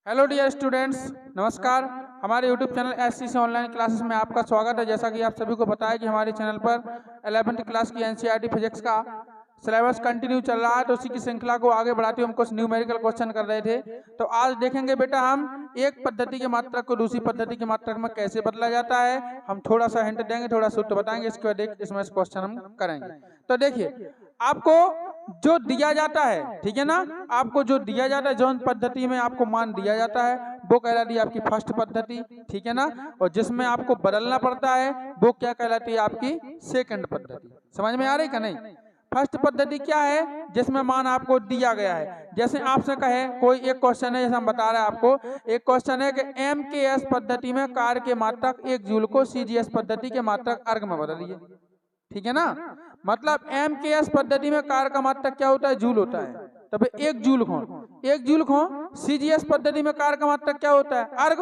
Hello dear students, नमस्कार। हमारे YouTube channel SCC online classes में आपका स्वागत है। जैसा कि आप सभी को पता है कि हमारे चैनल पर 11th क्लास की एनसीईआरटी फिजिक्स का सिलेबस कंटिन्यू चल रहा है, तो उसी की श्रृंखला को आगे बढ़ाते हुए हम कुछ न्यूमेरिकल क्वेश्चन कर रहे थे। तो आज देखेंगे बेटा हम एक पद्धति के मात्रक को दूसरी पद्धति के मात्रक में कैसे बदला जाता है। हम थोड़ा सा हिंट देंगे, थोड़ा सूत्र बताएंगे, इसके बाद इसमें क्वेश्चन हम करेंगे। तो देखिए, आपको जो दिया जाता है, ठीक है ना, आपको जो दिया जाता है, जौन पद्धति में आपको मान दिया जाता है वो कहलाती है आपकी फर्स्ट पद्धति, ठीक है ना। और जिसमें आपको बदलना पड़ता है वो क्या कहलाती है आपकी सेकंड पद्धति। समझ में आ रही का नहीं? फर्स्ट पद्धति क्या है? जिसमें मान आपको दिया गया है। जैसे आपसे कहे कोई एक क्वेश्चन है, जैसे हम बता रहे हैं आपको, एक क्वेश्चन है कि MKS पद्धति में कार्य के मात्रक 1 जूल को CGS पद्धति के मात्रक अर्ग में बदलिए, ठीक है ना। मतलब MKS पद्धति में कार्य का मात्रक क्या होता है? जूल होता है। तब 1 जूल खो CGS पद्धति में कार्य का मात्रक क्या होता है? अर्ग।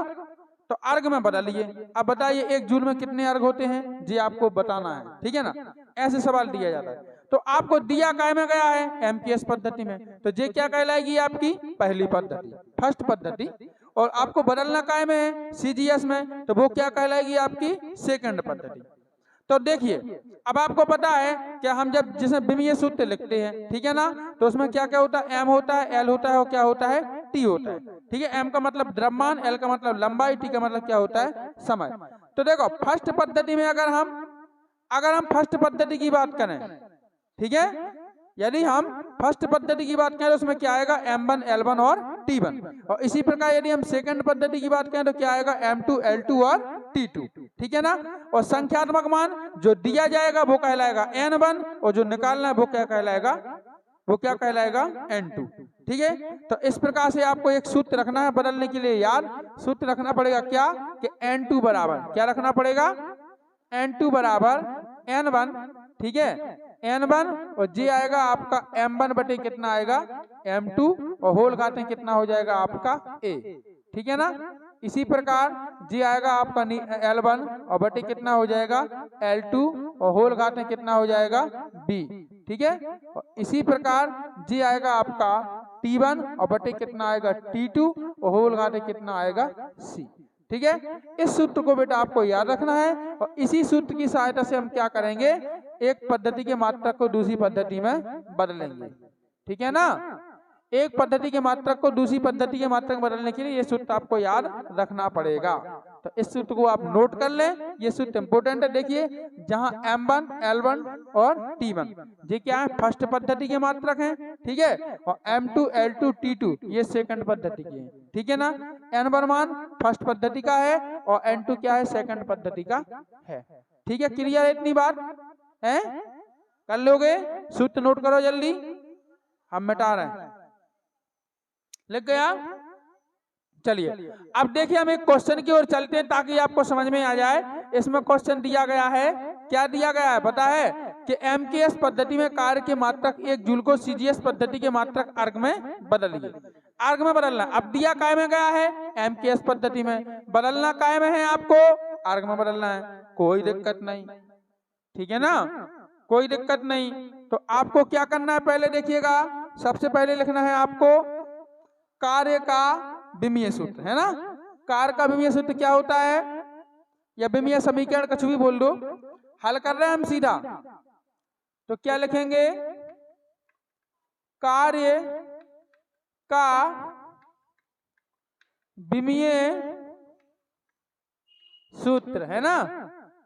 तो अर्ग में बदलिए। अब बताइए 1 जूल में कितने अर्ग होते हैं, जी आपको बताना है, ठीक है ना। ऐसे सवाल दिया जाता है। तो आपको दिया काय में गया है? MKS पद्धति में, तो ये क्या कहलाएगी? आपकी पहली पद्धति, फर्स्ट पद्धति। और आपको बदलना काय में है? CGS में, तो वो क्या कहलाएगी? आपकी सेकंड पद्धति। तो देखिए, अब आपको पता है कि हम जब जिसे विमीय सूत्र लिखते हैं, ठीक है ना, तो उसमें क्या क्या होता है? M होता है, L होता है और क्या होता है? T होता है, ठीक है। M का मतलब द्रव्यमान, L का मतलब लंबाई, T का मतलब क्या होता है? समय। तो देखो, फर्स्ट पद्धति में अगर हम फर्स्ट पद्धति की बात करें, ठीक है, यदि हम फर्स्ट पद्धति की बात करें तो उसमें क्या आएगा? M1 L1 और T1। और इसी प्रकार यदि हम सेकंड पद्धति की बात करें तो क्या आएगा? M2 L2 और T2, ठीक है ना। और संख्यात्मक मान जो दिया जाएगा वो कहलाएगा N1, और जो निकालना है वो क्या कहलाएगा? वो क्या कहलाएगा? N2, ठीक है। तो इस प्रकार से आपको एक सूत्र रखना है बदलने के लिए। याद सूत्र रखना पड़ेगा क्या? कि N2 बराबर क्या रखना पड़ेगा? N2 बराबर N1, ठीक है, N1, और जी आएगा आपका M1 बटे कितना आएगा? M2, और होल घाते कितना हो जाएगा आपका? A, ठीक है ना। इसी प्रकार जी आएगा आपका L1 और बटे कितना हो जाएगा? L2, और होल घाते कितना हो जाएगा? B, ठीक है। और इसी प्रकार जी आएगा आपका T1 और बटे कितना आएगा? T2, और होल घाते कितना आएगा? C, ठीक है। इस सूत्र को बेटा आपको याद रखना है, और इसी सूत्र की सहायता से हम क्या करेंगे? एक पद्धति के मात्रक को दूसरी पद्धति में बदलेंगे, ठीक है ना। एक पद्धति के मात्रक को दूसरी पद्धति के मात्रक में बदलने के लिए ये सूत्र आपको याद रखना पड़ेगा। तो इस सूत्र को आप नोट कर लें, ये सूत्र इंपोर्टेंट है। देखिए, जहां M1 L1 और T1 ये क्या है? फर्स्ट पद्धति के मात्रक हैं, ठीक है। और M2 L2 T2 ये सेकंड पद्धति के हैं, ठीक है ना। N1 मान फर्स्ट पद्धति का है और N2 क्या है? सेकंड पद्धति का है, ठीक है। क्लियर है इतनी बात है? कर लोगे? सूत्र नोट करो जल्दी, हम मिटा रहे हैं। लिख गया? चलिए, अब देखिए हम एक क्वेश्चन की ओर चलते हैं ताकि आपको समझ में आ जाए। इसमें क्वेश्चन दिया गया है, क्या दिया गया है पता है? कि MKS पद्धति में कार्य के मात्रक 1 जूल को CGS पद्धति के मात्रक अर्ग में बदलिए। अर्ग में बदलना, अब दिया काय में गया है? MKS पद्धति में, बदलना काय में है? आपको अर्ग में बदलना है। कोई दिक्कत नहीं, ठीक है ना, कोई दिक्कत नहीं। तो आपको क्या करना है? पहले देखिएगा, सबसे पहले लिखना है आपको कार्य का विमीय सूत्र, है ना। कार्य का विमीय सूत्र क्या होता है? या विमीय समीकरण, कुछ भी बोल दो। हल कर रहे हैं हम सीधा, तो क्या लिखेंगे? कार्य का विमीय सूत्र, है ना।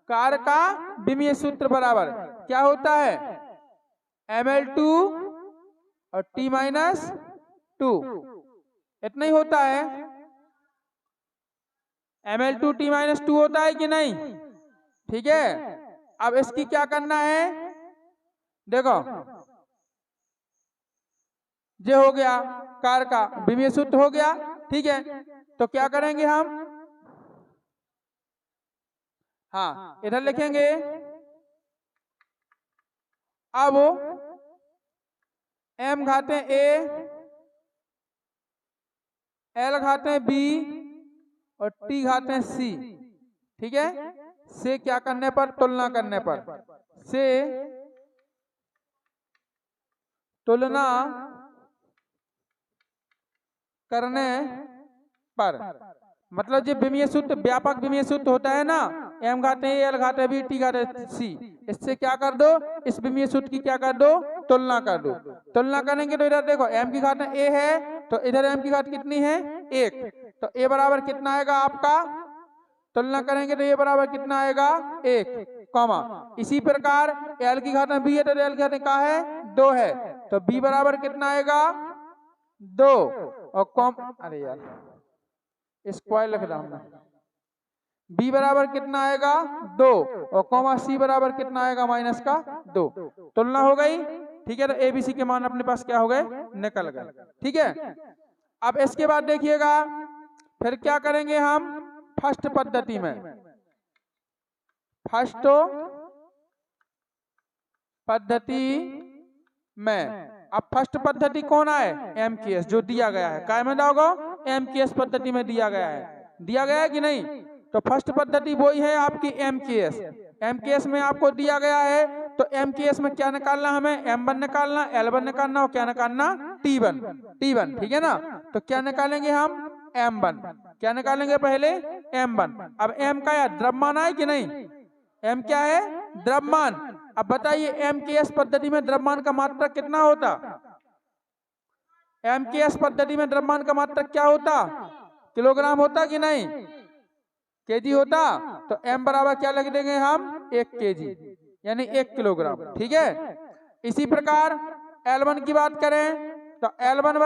कार्य का विमीय सूत्र बराबर क्या होता है? ML2 और T-2, इतना ही होता है। ML2 T-2 होता है कि नहीं? ठीक है। अब इसकी क्या करना है? देखो, ये हो गया कार्य का विमीय सूत्र हो गया, ठीक है। तो क्या करेंगे हम? हाँ, इधर लिखेंगे। अब M घाते A, L घाते B और T घाते C, ठीक है। से क्या करने पर? तुलना करने पर, से तुलना करने पर। मतलब जो विमीय सूत्र, व्यापक विमीय सूत्र होता है ना, m घाते l घाते b t घाते c, इससे क्या कर दो, इस विमीय सूत्र की क्या कर दो, तुलना कर दो। तुलना करेंगे तो इधर देखो m की घात a है तो इधर m की घात कितनी है, 1, तो a बराबर कितना आएगा आपका, तुलना करेंगे तो a बराबर कितना आएगा, 1, कॉमा। इसी प्रकार l की घात b है तो l की घात क्या है, 2 है, तो b बराबर कितना आएगा, 2, और अरे यार स्क्वायर लिख रहा हूं मैं, b बराबर कितना आएगा, 2, और कॉमा c बराबर कितना आएगा, माइनस का 2। तुलना हो गई, ठीक है। तो ए बी सी के मान अपने पास क्या हो गए, निकल गए, ठीक है। अब इसके बाद देखिएगा फिर क्या करेंगे हम फर्स्ट पद्धति में। फर्स्ट पद्धति में अब फर्स्ट पद्धति कौन है, MKS, जो दिया गया है, काय में दोगे, MKS पद्धति में दिया गया है, दिया गया है कि नहीं। तो फर्स्ट पद्धति वही है आपकी MKS। MKS में आपको दिया गया है तो MKS में क्या निकालना, हमें M1 निकालना, L1 निकालना और क्या निकालना, T1, ठीक है ना। तो क्या निकालेंगे हम, M1, क्या निकालेंगे पहले, M1। अब M का या द्रव्यमान है कि नहीं, M क्या है, द्रव्यमान। अब बताइए MKS पद्धति में द्रव्यमान का मात्रक कितना होता, MKS पद्धति में द्रव्यमान का मात्रक क्या होता, किलोग्राम होता कि नहीं, केजी होता। तो M बराबर क्या लिख देंगे हम, 1 केजी, यानी 1 किलोग्राम, ठीक है। इसी प्रकार L1 की बात करें तो L1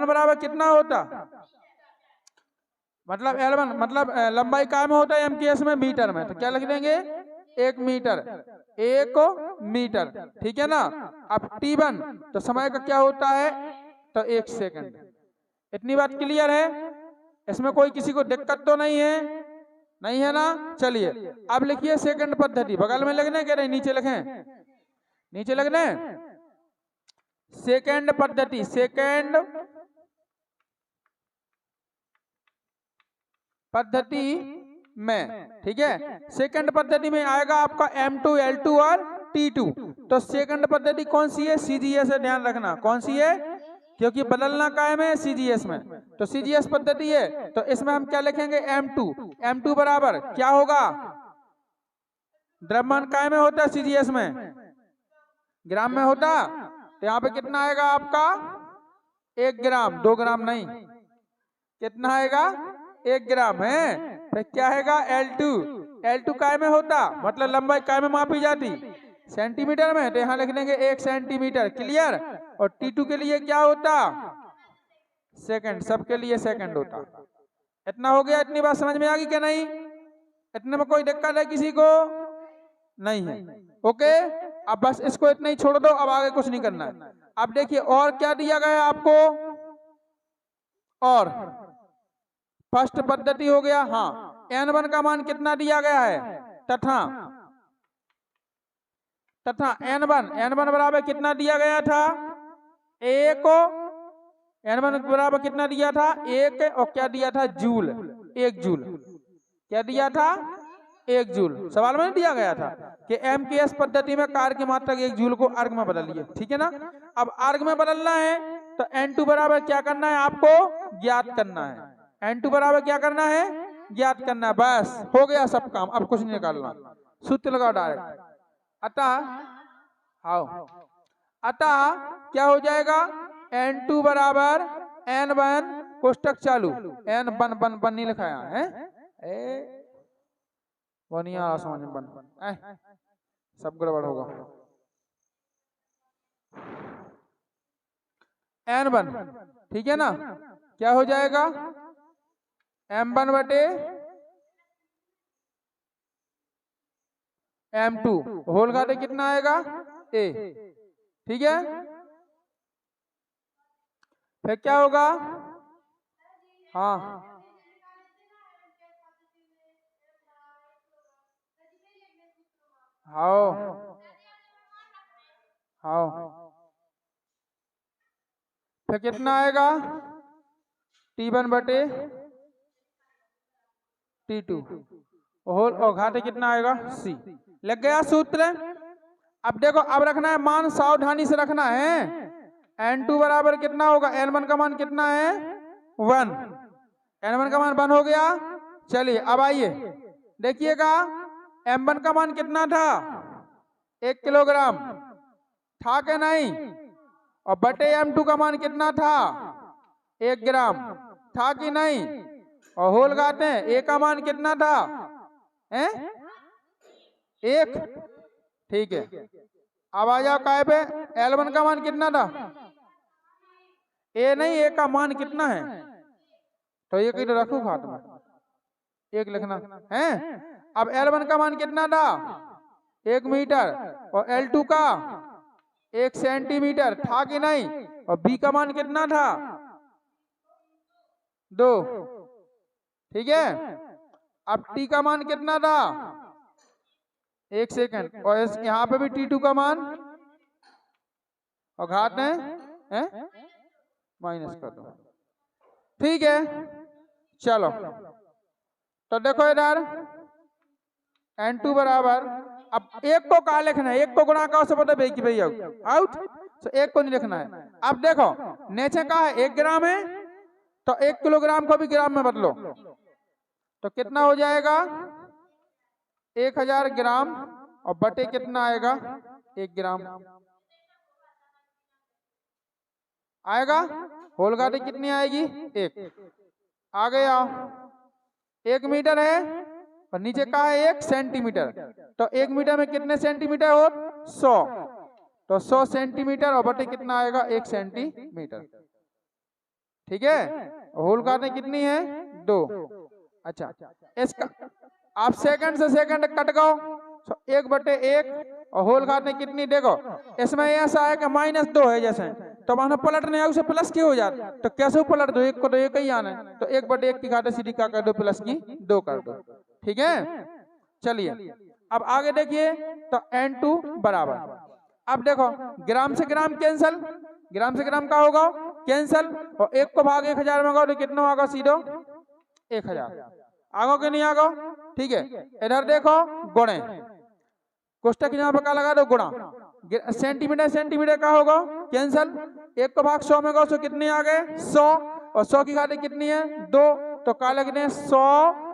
बराबर कितना होता, मतलब L1 मतलब लंबाई काय में होता है MKS में, मीटर में, तो क्या लिख देंगे, 1 मीटर, 1 मीटर, ठीक है ना। अब T1 तो समय का क्या होता है, तो 1 सेकंड। इतनी बात क्लियर है, इसमें कोई किसी को दिक्कत तो नहीं है ना। चलिए अब लिखिए सेकंड पद्धति, बगल में लिखने के नहीं, नीचे लिखें, नीचे लिखने, सेकंड पद्धति, सेकंड पद्धति में, ठीक है। सेकंड पद्धति में आएगा आपका M2, L2 और T2। तो सेकंड पद्धति कौन सी है, CGS है, ध्यान रखना कौन सी है, क्योंकि बदलना कायम है CGS में, तो CGS पद्धति है। तो इसमें हम क्या लिखेंगे, M2 बराबर क्या होगा, द्रव्यमान कायम में होता है CGS में, ग्राम में होता, तो यहाँ पे कितना आएगा आपका, 1 ग्राम, 2 ग्राम नहीं, कितना आएगा, 1 ग्राम है। फिर क्या आएगा, L2 काय में होता, मतलब लंबाई काय में मापी जाती, सेंटीमीटर में, तो यहाँ लिख देंगे 1 सेंटीमीटर, क्लियर। और T2 के लिए क्या होता, सेकंड, सबके लिए सेकंड होता। इतना हो गया, इतनी बात समझ में आ गई क्या नहीं, इतने में कोई दिक्कत है किसी को, नहीं है, ओके। अब बस इसको इतना ही छोड़ दो, अब आगे कुछ नहीं करना है। अब देखिए और क्या दिया गया है आपको, और फर्स्ट पद्धति हो गया, हाँ। N1 का मान कितना दिया गया है, तथा N1 बराबर कितना दिया गया था, 1, N1 बराबर कितना दिया था, 1, और क्या दिया था, जूल, 1 जूल, क्या दिया था, 1 जूल। सवाल में दिया गया था कि MKS पद्धति में कार्य की मात्रा 1 जूल को अर्ग में बदलिए, ठीक है ना। अब अर्ग में बदलना है तो N2 बराबर क्या करना है, आपको ज्ञात करना है, N2 बराबर क्या करना है, ज्ञात करना है, बस हो गया सब काम, अब कुछ नहीं निकालना, सूत्र लगाओ डायरेक्ट। अतः क्या हो जाएगा, N2 बराबर N1 कोष्टक चालू, N1 नहीं लिखाया है, वो नहीं आ रहा समझ में, सब गड़बड़ होगा। N1, ठीक है ना, क्या हो जाएगा, M1 बटे M2 होल घाते कितना आएगा, A, ठीक है। फिर क्या होगा, हाँ फिर कितना आएगा, T1 बटे T2 होल, और घाते कितना आएगा, C। लग गया सूत्र। अब देखो, अब रखना है मान, सावधानी से रखना है। N2 बराबर कितना होगा, N1 का मान कितना है, 1, n1 का मान 1 हो गया। चलिए अब आइए देखिएगा, m1 का मान कितना था, 1 किलोग्राम था कि नहीं, और बटे m2 का मान कितना था, 1 ग्राम था कि नहीं, और होल घात में a का मान कितना था, 1। ठीक है, अब आ जाओ काय पे, L1 का मान कितना था, a नहीं, a का मान कितना है, तो ये कहीं रखो खात में, 1 लिखना है। अब L1 का मान कितना था, 1 मीटर, और L2 का 1 सेंटीमीटर था कि नहीं, और B का मान कितना था, 2। ठीक है, अब T का मान कितना था, 1 सेकंड, और यहाँ पे भी T2 का मान, और घात है माइनस कर दो। ठीक है, चलो तो देखो इधर N2 बराबर, अब 1 को का लिखना है, 1 को गुणा का उससे पता कि भैया आउट, तो 1 को नहीं लिखना है। अब देखो नीचे का है 1 ग्राम है, तो 1 किलोग्राम को भी ग्राम में बदलो, तो कितना हो जाएगा, 1000 ग्राम, और बटे कितना आएगा, 1 ग्राम आएगा, होल घात कितनी आएगी, 1। आ गया, 1 मीटर है, और नीचे का है 1 सेंटीमीटर, तो 1 मीटर में कितने सेंटीमीटर हो, 100, तो 100 सेंटीमीटर, और बटे कितना आएगा, 1 सेंटीमीटर। ठीक है, होल घात कितनी है, 2। अच्छा, इसका आप सेकंड से सेकंड कट गो, 1 बटे 1, और होल घात में कितनी, देखो इसमें ऐसा है कि -2 है, जैसे तो वहां पलटने आए उसे प्लस क्यों हो जाता, तो कैसे पलट दो, 1 को तो 1 ही आना है, तो 1 बटे 1 की घात सीधी क्या कर दो, प्लस की 2 कर दो। ठीक है, चलिए अब आगे देखिए, तो N2 बराबर, अब देखो ग्राम से ग्राम कैंसल, ग्राम से ग्राम का होगा कैंसल, और 1 को भाग 1000 में होगा तो कितना होगा, सीधो 1000, आगो कि नहीं आगो। ठीक है, इधर देखो गुणे, कोष्टक यहाँ पे क्या लगा दो, गुणा, सेंटीमीटर सेंटीमीटर का होगा कैंसल, 1 को भाग 100 में गो, तो कितने आ गए, 100, और 100 की घात कितनी है, 2, तो क्या लिखने 100,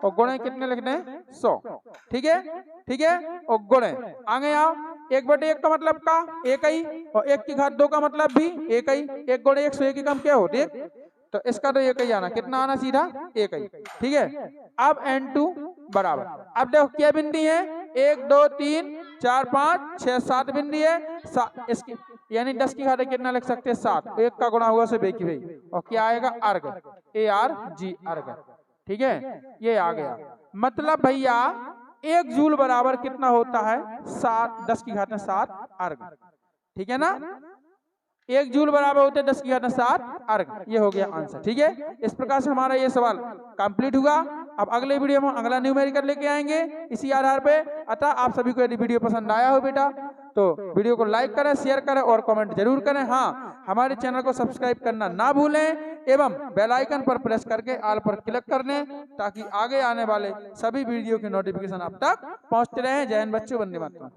और गुणे कितने लिखने 100। ठीक है, और गुणे आगे आओ, 1 बटे 1 का मतलब का 1 ही, और 1 की घात 2 का मतलब भी 1 ही, 1 गुणे 1 100 की कम क्या होती है, तो इसका तो 1 ही आना, कितना आना, सीधा 1 ही। ठीक है, अब N2 बराबर, अब देखो क्या बिंदी है, 1 2 3 4 5 6 7 बिंदी है, इसकी यानी 10 की घात कितना लिख सकते हैं, 7, 1 का गुणा हुआ से बेकी भाई, और क्या आएगा, अर्ग, ARG अर्ग। ठीक है, ये आ गया, मतलब भैया 1 जूल बराबर कितना होता है, 7, 10 की घात 7 अर्ग। ठीक है ना, 1 जूल बराबर होते हैं 10 की घात 7 अर्ग, ये हो गया आंसर। ठीक है, इस प्रकार से हमारा ये सवाल कंप्लीट हुआ। अब अगले वीडियो में अगला न्यूमेरिकल लेके आएंगे इसी आधार पे। अतः आप सभी को यदि वीडियो पसंद आया हो बेटा, तो वीडियो को लाइक करें, शेयर करें और कमेंट जरूर करें। हाँ, हमारे चैनल को सब्सक्राइब करना ना भूलें, एवं बेल आइकन पर प्रेस करके ऑल पर क्लिक कर लें, ताकि आगे आने वाले सभी वीडियो की नोटिफिकेशन आप तक पहुंचते रहे। जय हिंद बच्चों, वंदे मातरम।